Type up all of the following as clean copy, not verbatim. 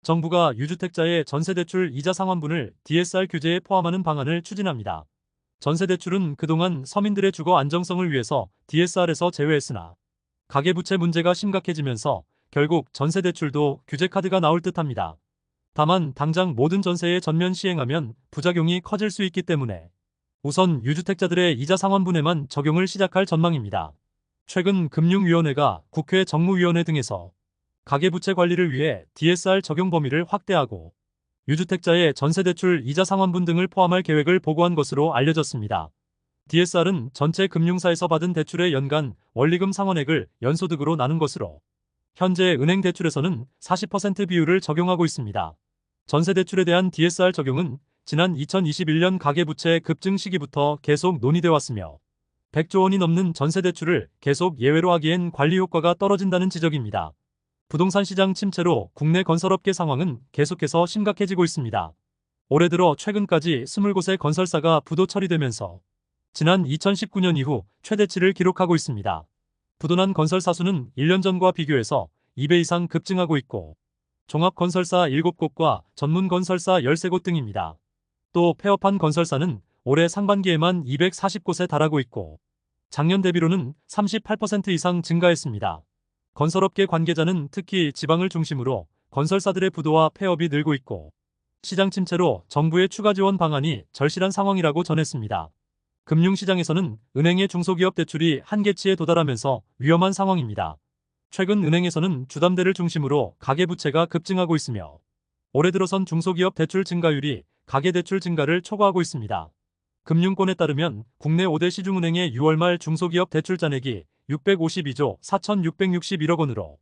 정부가 유주택자의 전세대출 이자 상환분을 DSR 규제에 포함하는 방안을 추진합니다. 전세대출은 그동안 서민들의 주거 안정성을 위해서 DSR에서 제외했으나 가계부채 문제가 심각해지면서 결국 전세대출도 규제 카드가 나올 듯합니다. 다만 당장 모든 전세에 전면 시행하면 부작용이 커질 수 있기 때문에 우선 유주택자들의 이자 상환분에만 적용을 시작할 전망입니다. 최근 금융위원회가 국회 정무위원회 등에서 가계부채 관리를 위해 DSR 적용 범위를 확대하고 유주택자의 전세대출 이자 상환분 등을 포함할 계획을 보고한 것으로 알려졌습니다. DSR은 전체 금융사에서 받은 대출의 연간 원리금 상환액을 연소득으로 나눈 것으로 현재 은행 대출에서는 40% 비율을 적용하고 있습니다. 전세대출에 대한 DSR 적용은 지난 2021년 가계부채 급증 시기부터 계속 논의돼 왔으며 100조 원이 넘는 전세대출을 계속 예외로 하기엔 관리 효과가 떨어진다는 지적입니다. 부동산 시장 침체로 국내 건설업계 상황은 계속해서 심각해지고 있습니다. 올해 들어 최근까지 20곳의 건설사가 부도 처리되면서 지난 2019년 이후 최대치를 기록하고 있습니다. 부도난 건설사 수는 1년 전과 비교해서 2배 이상 급증하고 있고 종합건설사 7곳과 전문건설사 13곳 등입니다. 또 폐업한 건설사는 올해 상반기에만 240곳에 달하고 있고 작년 대비로는 38% 이상 증가했습니다. 건설업계 관계자는 특히 지방을 중심으로 건설사들의 부도와 폐업이 늘고 있고 시장 침체로 정부의 추가 지원 방안이 절실한 상황이라고 전했습니다. 금융시장에서는 은행의 중소기업 대출이 한계치에 도달하면서 위험한 상황입니다. 최근 은행에서는 주담대를 중심으로 가계부채가 급증하고 있으며 올해 들어선 중소기업 대출 증가율이 가계대출 증가를 초과하고 있습니다. 금융권에 따르면 국내 5대 시중은행의 6월 말 중소기업 대출 잔액이 652조 4,661억 원으로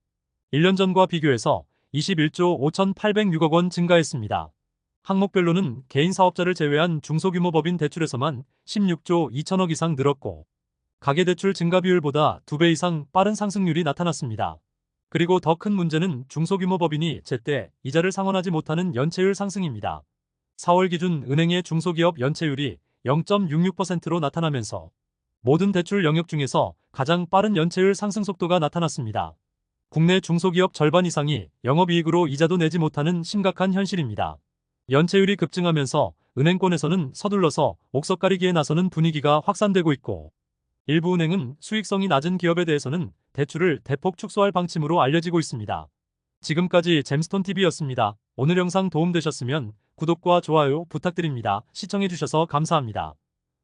1년 전과 비교해서 21조 5,806억 원 증가했습니다. 항목별로는 개인 사업자를 제외한 중소규모 법인 대출에서만 16조 2천억 이상 늘었고 가계대출 증가 비율보다 2배 이상 빠른 상승률이 나타났습니다. 그리고 더 큰 문제는 중소규모 법인이 제때 이자를 상환하지 못하는 연체율 상승입니다. 4월 기준 은행의 중소기업 연체율이 0.66%로 나타나면서 모든 대출 영역 중에서 가장 빠른 연체율 상승 속도가 나타났습니다. 국내 중소기업 절반 이상이 영업이익으로 이자도 내지 못하는 심각한 현실입니다. 연체율이 급증하면서 은행권에서는 서둘러서 옥석 가리기에 나서는 분위기가 확산되고 있고 일부 은행은 수익성이 낮은 기업에 대해서는 대출을 대폭 축소할 방침으로 알려지고 있습니다. 지금까지 잼스톤TV였습니다. 오늘 영상 도움되셨으면 구독과 좋아요 부탁드립니다. 시청해주셔서 감사합니다.